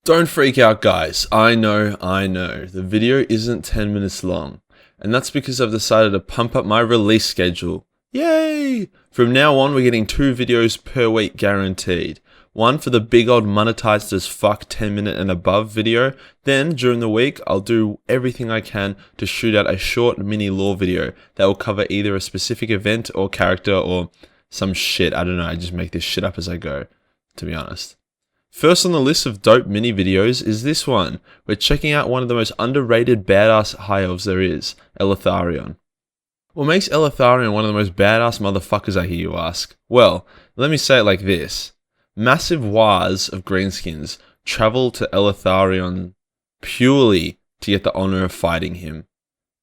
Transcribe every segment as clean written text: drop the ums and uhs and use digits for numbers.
Don't freak out, guys. I know, the video isn't 10 minutes long, and that's because I've decided to pump up my release schedule. Yay! From now on, we're getting 2 videos per week guaranteed. One for the big old monetized as fuck 10-minute and above video. Then, during the week, I'll do everything I can to shoot out a short mini lore video that will cover either a specific event or character or some shit. I don't know, I just make this shit up as I go, to be honest. First on the list of dope mini videos is this one. We're checking out one of the most underrated badass high elves there is, Eltharion. What makes Eltharion one of the most badass motherfuckers, I hear you ask? Well, let me say it like this. Massive wars of greenskins travel to Eltharion purely to get the honor of fighting him.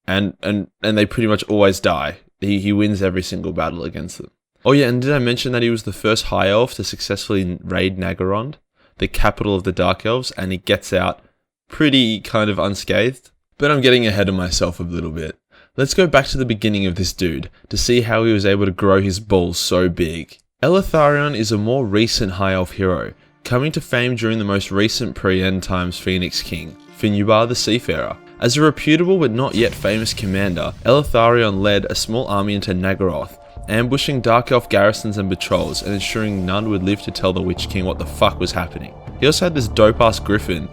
And they pretty much always die. He wins every single battle against them. Oh yeah, and did I mention that he was the first high elf to successfully raid Naggarond, the capital of the Dark Elves, and he gets out pretty kind of unscathed? But I'm getting ahead of myself a little bit. Let's go back to the beginning of this dude to see how he was able to grow his balls so big. Eltharion is a more recent high elf hero, coming to fame during the most recent pre-end times Phoenix King, Finubar the Seafarer. As a reputable but not yet famous commander, Eltharion led a small army into Naggaroth, ambushing Dark Elf garrisons and patrols and ensuring none would live to tell the Witch King what the fuck was happening. He also had this dope-ass griffin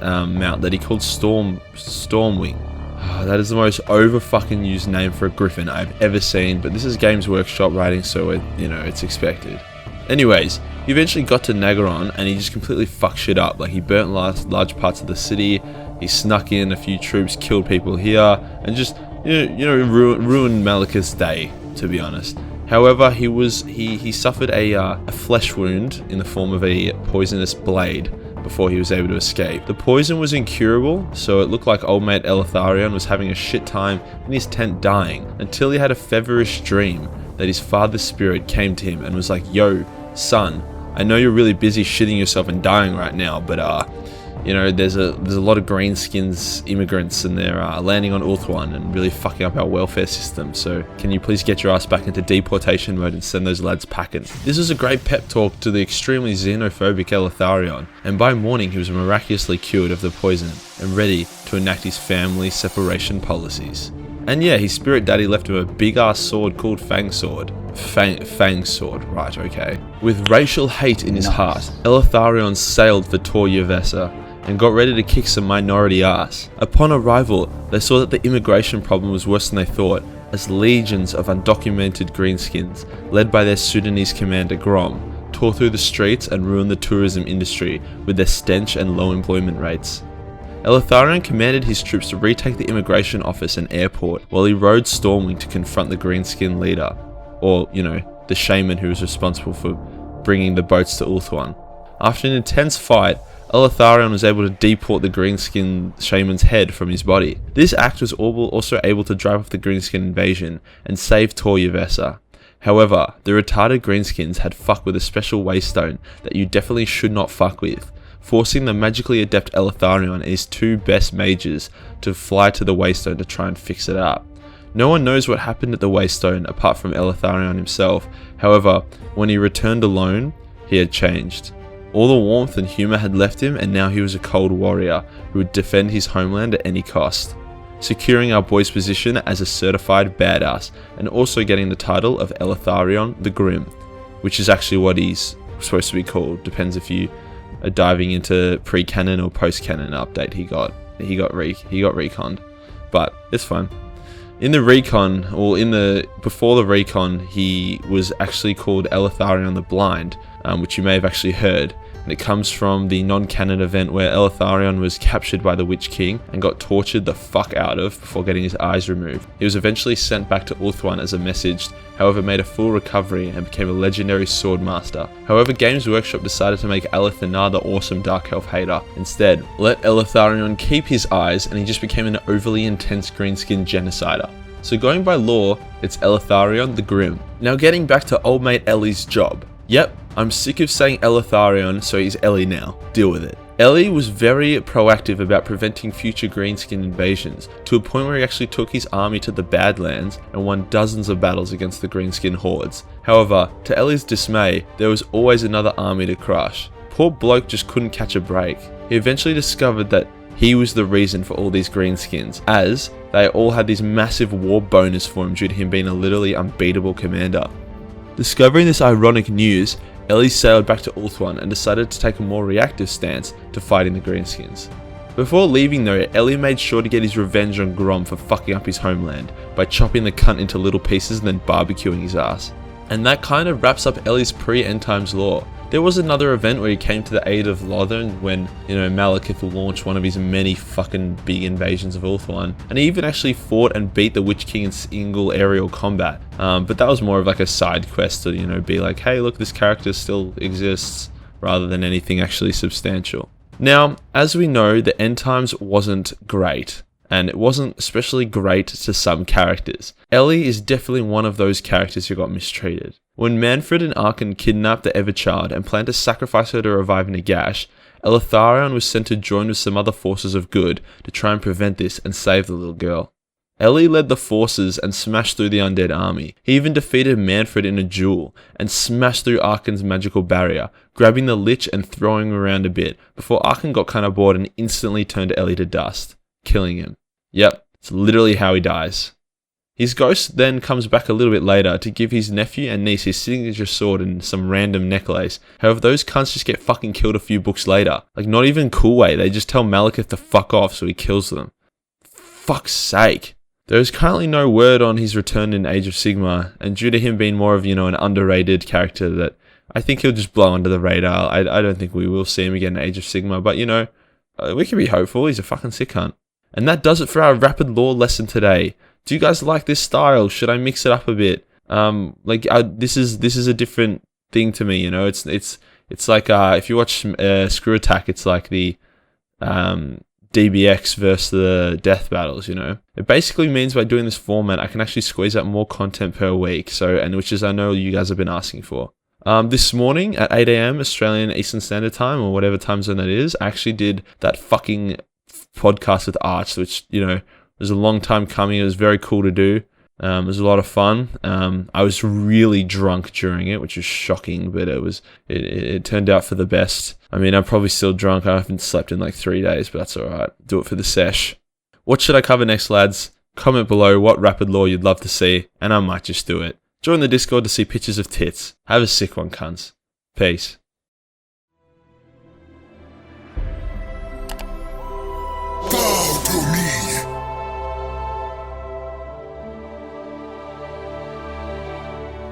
mount that he called Stormwing. That is the most over-fucking used name for a griffin I've ever seen, but this is Games Workshop writing, so it's expected. Anyways, he eventually got to Naggarond and he just completely fucked shit up. Like, he burnt large parts of the city, he snuck in a few troops, killed people here, and just ruined Malekith's day, to be honest. However, he suffered a flesh wound in the form of a poisonous blade before he was able to escape. The poison was incurable, so it looked like old mate Eltharion was having a shit time in his tent dying, until he had a feverish dream that his father's spirit came to him and was like, "Yo, son, I know you're really busy shitting yourself and dying right now, but there's a lot of greenskins immigrants and they're landing on Ulthuan and really fucking up our welfare system, so can you please get your ass back into deportation mode and send those lads packing." This was a great pep talk to the extremely xenophobic Eltharion, and by morning he was miraculously cured of the poison and ready to enact his family separation policies. And yeah, his spirit daddy left him a big ass sword called Fang Sword. Fang Sword, right, okay. With racial hate in his heart, Eltharion sailed for Tor Yvresse and got ready to kick some minority ass. Upon arrival, they saw that the immigration problem was worse than they thought, as legions of undocumented greenskins, led by their Sudanese commander Grom, tore through the streets and ruined the tourism industry with their stench and low employment rates. Eltharion commanded his troops to retake the immigration office and airport, while he rode Stormwing to confront the greenskin leader, or, the shaman who was responsible for bringing the boats to Ulthuan. After an intense fight, Eltharion was able to deport the greenskin shaman's head from his body. This act was also able to drive off the greenskin invasion and save Tor Yvresse. However, the retarded greenskins had fucked with a special waystone that you definitely should not fuck with, forcing the magically adept Eltharion and his 2 best mages to fly to the waystone to try and fix it up. No one knows what happened at the waystone apart from Eltharion himself. However, when he returned alone, he had changed. All the warmth and humour had left him, and now he was a cold warrior who would defend his homeland at any cost, securing our boy's position as a certified badass and also getting the title of Eltharion the Grim, which is actually what he's supposed to be called. Depends if you are diving into pre-canon or post-canon update he got reconned, but it's fine. In the recon, or before the recon, he was actually called Eltharion the Blind, which you may have actually heard, and it comes from the non-canon event where Eltharion was captured by the Witch King and got tortured the fuck out of before getting his eyes removed. He was eventually sent back to Ulthuan as a message, however made a full recovery and became a legendary sword master. However, Games Workshop decided to make Eltharion the awesome Dark Elf hater. Instead, let Eltharion keep his eyes and he just became an overly intense greenskin genocider. So going by lore, it's Eltharion the Grim. Now getting back to old mate Ellie's job. Yep, I'm sick of saying Eltharion, so he's Ellie now. Deal with it. Ellie was very proactive about preventing future greenskin invasions, to a point where he actually took his army to the Badlands and won dozens of battles against the greenskin hordes. However, to Ellie's dismay, there was always another army to crush. Poor bloke just couldn't catch a break. he eventually discovered that he was the reason for all these greenskins, as they all had these massive war bonus for him due to him being a literally unbeatable commander. Discovering this ironic news, Ellie sailed back to Ulthuan and decided to take a more reactive stance to fighting the greenskins. Before leaving though, Ellie made sure to get his revenge on Grom for fucking up his homeland by chopping the cunt into little pieces and then barbecuing his ass. And that kind of wraps up Ellie's pre-End Times lore. There was another event where he came to the aid of Lothern when, MajorKill launched one of his many fucking big invasions of Ulthuan, and he even actually fought and beat the Witch King in single aerial combat. But that was more of like a side quest to, be like, hey look, this character still exists, rather than anything actually substantial. Now, as we know, the End Times wasn't great, and it wasn't especially great to some characters. Ellie is definitely one of those characters who got mistreated. When Mannfred and Arkan kidnapped the Everchild and planned to sacrifice her to revive Nagash, Eltharion was sent to join with some other forces of good to try and prevent this and save the little girl. Ellie led the forces and smashed through the undead army. He even defeated Mannfred in a duel and smashed through Arkan's magical barrier, grabbing the Lich and throwing him around a bit before Arkan got kind of bored and instantly turned Ellie to dust, killing him. Yep, it's literally how he dies. His ghost then comes back a little bit later to give his nephew and niece his signature sword and some random necklace. However, those cunts just get fucking killed a few books later. Like, not even cool way, they just tell Malekith to fuck off so he kills them. Fuck's sake. There is currently no word on his return in Age of Sigmar, and due to him being more of, an underrated character, that I think he'll just blow under the radar. I don't think we will see him again in Age of Sigmar, but we can be hopeful. He's a fucking sick cunt. And that does it for our rapid lore lesson today. Do you guys like this style? Should I mix it up a bit? This is a different thing to me. It's like if you watch Screw Attack, it's like the DBX versus the death battles. It basically means by doing this format, I can actually squeeze out more content per week. Which is I know you guys have been asking for. This morning at 8 AM Australian Eastern Standard Time, or whatever time zone that is, I actually did that fucking podcast with Arch, which was a long time coming. It was very cool to do. It was a lot of fun. I was really drunk during it, which was shocking, but it turned out for the best. I mean, I'm probably still drunk. I haven't slept in like 3 days, but that's alright. Do it for the sesh. What should I cover next, lads? Comment below what rapid lore you'd love to see, and I might just do it. Join the Discord to see pictures of tits. Have a sick one, cunts. Peace.